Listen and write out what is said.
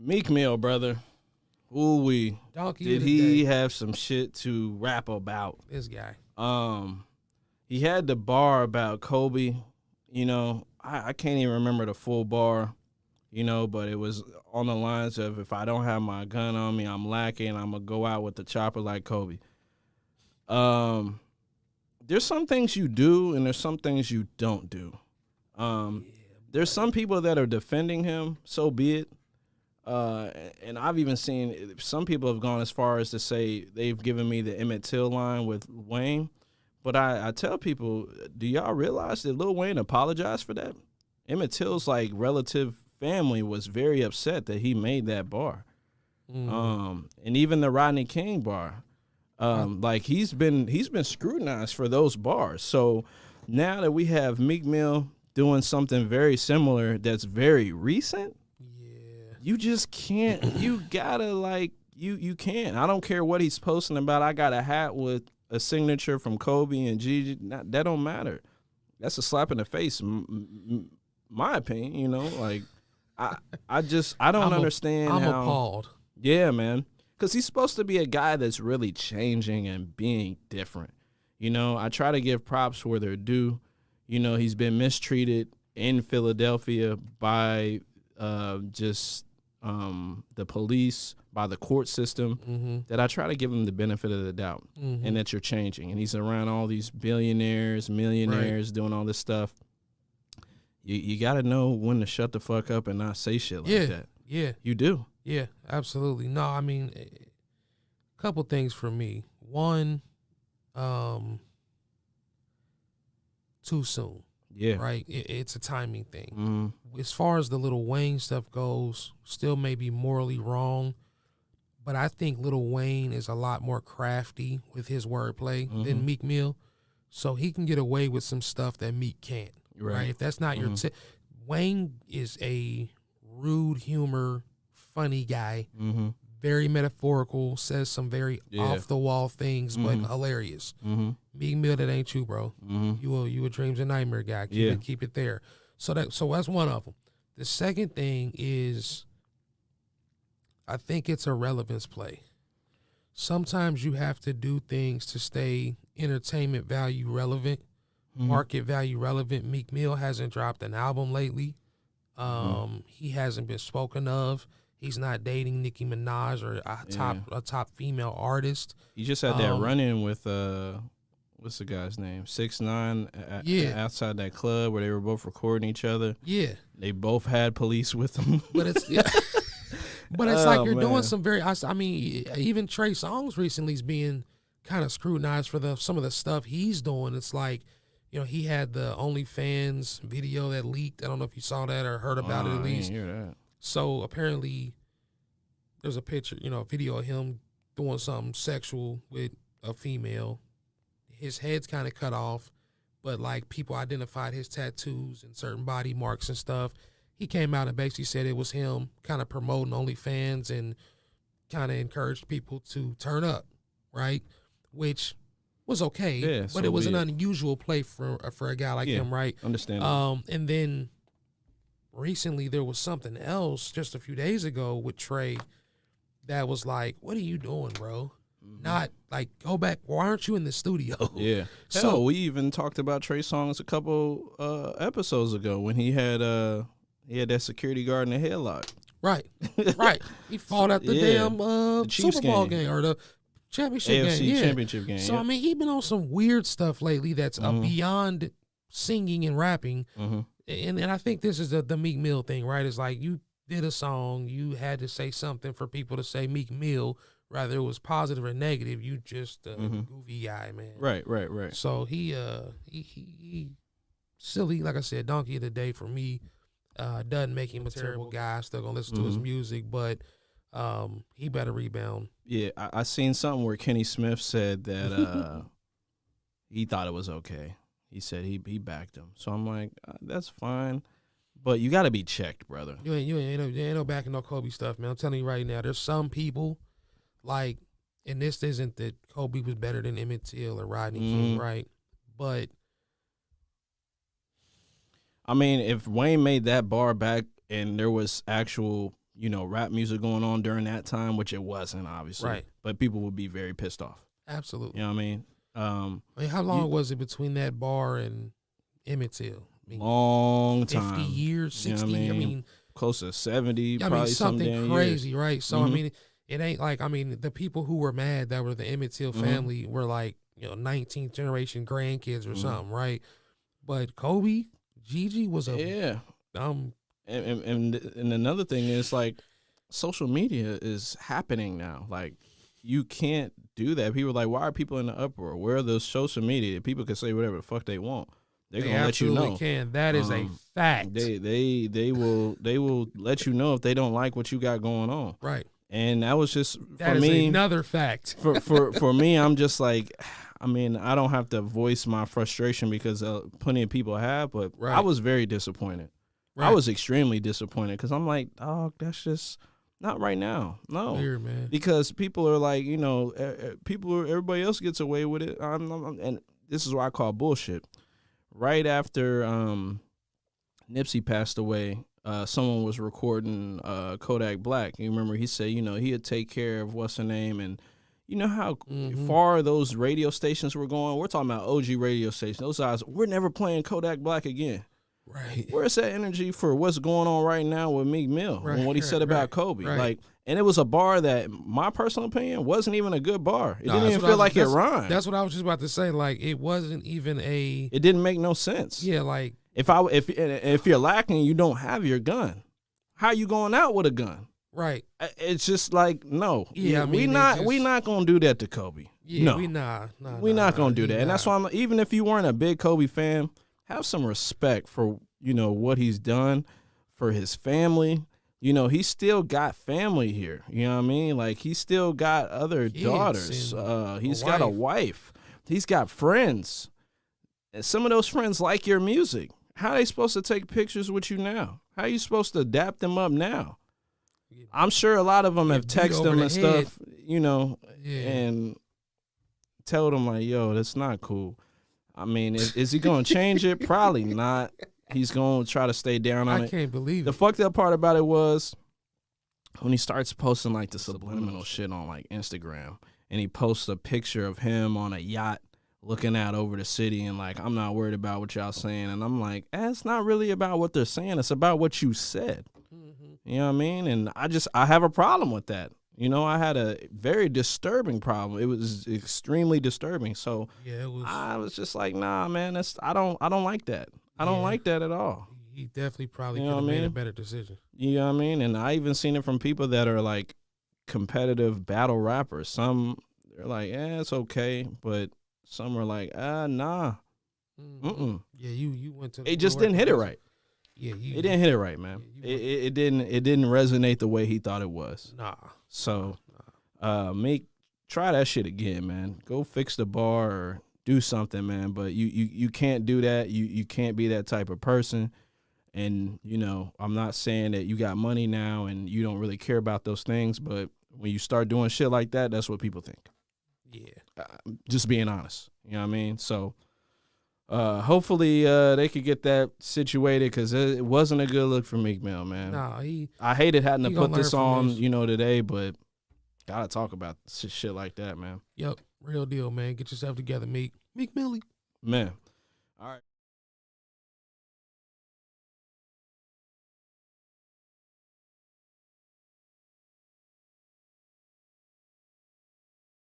Meek Mill, brother. Ooh wee. Donkey Did of the he day. have some shit to rap about? This guy. He had the bar about Kobe. You know, I can't even remember the full bar. You know, but it was on the lines of if I don't have my gun on me, I'm lacking. I'm gonna go out with the chopper like Kobe. There's some things you do and there's some things you don't do. There's some people that are defending him, so be it. And I've even seen some people have gone as far as to say they've given me the Emmett Till line with Wayne. But I tell people, do y'all realize that Lil Wayne apologized for that? Emmett Till's like relative family was very upset that he made that bar. And even the Rodney King bar. Like he's been scrutinized for those bars. So now that we have Meek Mill doing something very similar that's very recent, you just can't. You gotta you can't. I don't care what he's posting about. I got a hat with a signature from Kobe and Gigi. That don't matter. That's a slap in the face. My opinion, you know, like I don't understand. I'm how, appalled. Yeah, man. Because he's supposed to be a guy that's really changing and being different. You know, I try to give props where they're due. You know, he's been mistreated in Philadelphia by the police, by the court system, that I try to give him the benefit of the doubt and that you're changing. And he's around all these billionaires, millionaires doing all this stuff. You got to know when to shut the fuck up and not say shit like that. Yeah. You do. Yeah, absolutely. No, I mean, a couple things for me. One, too soon. Yeah. Right? It's a timing thing. As far as the Lil Wayne stuff goes, still may be morally wrong, but I think Lil Wayne is a lot more crafty with his wordplay than Meek Mill, so he can get away with some stuff that Meek can't. Right? If that's not your Wayne is a rude humor, funny guy, very metaphorical, says some very off the wall things, but hilarious. Meek Mill, that ain't you, bro. You a dreams and nightmare guy. Keep it there. So that's one of them. The second thing is, I think it's a relevance play. Sometimes you have to do things to stay entertainment value relevant, market value relevant. Meek Mill hasn't dropped an album lately. He hasn't been spoken of. He's not dating Nicki Minaj or a top female artist. He just had that run-in with what's the guy's name? 6ix9ine outside that club where they were both recording each other. Yeah, they both had police with them. But it's but it's like you're doing some very. I mean, even Trey Songz recently is being kind of scrutinized for some of the stuff he's doing. It's like, you know, he had the OnlyFans video that leaked. I don't know if you saw that or heard about it at least. I didn't hear that. So apparently there's a picture, you know, a video of him doing something sexual with a female. His head's kind of cut off, but like people identified his tattoos and certain body marks and stuff. He came out and basically said it was him kind of promoting OnlyFans and kind of encouraged people to turn up, right? Which was okay, but it was an unusual play for a guy like him, right? Understand. And then recently there was something else just a few days ago with Trey that was like, what are you doing, bro? Not like, go back. Why aren't you in the studio? Yeah. So we even talked about Trey Songz a couple episodes ago when he had that security guard in the headlock. Right. He fought at the damn the Super Bowl game or the championship AFC game. championship game. So I mean, he's been on some weird stuff lately that's beyond singing and rapping. And I think this is the Meek Mill thing, right? It's like you did a song, you had to say something for people to say Meek Mill, whether it was positive or negative. You just a goofy guy, man. Right. So he silly, like I said, donkey of the day for me. Doesn't make him a terrible guy. Still gonna listen to his music, but he better rebound. Yeah, I seen something where Kenny Smith said that he thought it was okay. He said he backed him. So I'm like, that's fine. But you got to be checked, brother. You ain't no backing no Kobe stuff, man. I'm telling you right now, there's some people, like, and this isn't that Kobe was better than Emmett Till or Rodney King, right? But I mean, if Wayne made that bar back and there was actual, rap music going on during that time, which it wasn't, obviously. Right. But people would be very pissed off. Absolutely. You know what I mean? I mean, how long was it between that bar and Emmett Till? I mean, Long 50 time. 50 years, 60. You know what I mean, close to 70, I probably mean, something crazy, years. right? So, I mean, it ain't like, I mean, the people who were mad that were the Emmett Till family were like, 19th generation grandkids or something, right? But Kobe, Gigi was a And another thing is like social media is happening now. Like you can't do that. People are like, why are people in the uproar? Where are those social media? People can say whatever the fuck they want. They're gonna let you know. Can. That is a fact. They will let you know if they don't like what you got going on. Right. And that was just that for is me. Another fact. For me, I'm just like, I mean, I don't have to voice my frustration because plenty of people have, but I was very disappointed. Right. I was extremely disappointed because I'm like, dog, that's just not right now. No, weird, man. Because people are like, everybody else gets away with it. And this is what I call bullshit. Right after Nipsey passed away, someone was recording Kodak Black. You remember he said, he'd take care of what's her name, and you know how far those radio stations were going? We're talking about OG radio stations. Those guys, we're never playing Kodak Black again. Right. Where's that energy for what's going on right now with Meek Mill and what he said about Kobe? Right. Like, and it was a bar that, my personal opinion, wasn't even a good bar. It didn't even feel like it rhymed. That's what I was just about to say. Like, it wasn't even It didn't make no sense. Yeah, like if you're lacking, you don't have your gun. How you going out with a gun? Right. It's just like, no. Yeah, I mean, we not gonna do that to Kobe. Yeah, no. we not gonna do that. And that's why even if you weren't a big Kobe fan, have some respect for what he's done for his family. He's still got family here. You know what I mean? Like, he's still got other daughters. He's got a wife. He's got friends. And some of those friends like your music. How are they supposed to take pictures with you now? How are you supposed to dap them up now? I'm sure a lot of them have texted him and stuff, and told him like, yo, that's not cool. I mean, is he going to change it? Probably not. He's going to try to stay down on it. I can't believe it. The fucked up part about it was when he starts posting like the subliminal shit on like Instagram, and he posts a picture of him on a yacht looking out over the city and like, I'm not worried about what y'all saying. And I'm like, it's not really about what they're saying. It's about what you said. You know what I mean? And I have a problem with that. I had a very disturbing problem. It was extremely disturbing. So I was just like, nah, man, I don't like that. I don't like that at all. He definitely probably could have made a better decision. You know what I mean? And I even seen it from people that are like competitive battle rappers. Some, they're like, it's okay. But some are like, nah. Yeah, you went to. It just didn't hit it right. Yeah, it didn't hit it right, man. It didn't resonate the way he thought it was. Nah. So, try that shit again, man. Go fix the bar or do something, man. But you can't do that. You can't be that type of person. And I'm not saying that you got money now and you don't really care about those things, but when you start doing shit like that, that's what people think. Yeah. Just being honest. You know what I mean? So. Hopefully they could get that situated because it wasn't a good look for Meek Mill, man. Nah, I hated having to put this on, today, but gotta talk about shit like that, man. Yep, real deal, man. Get yourself together, Meek Millie. Man. All right.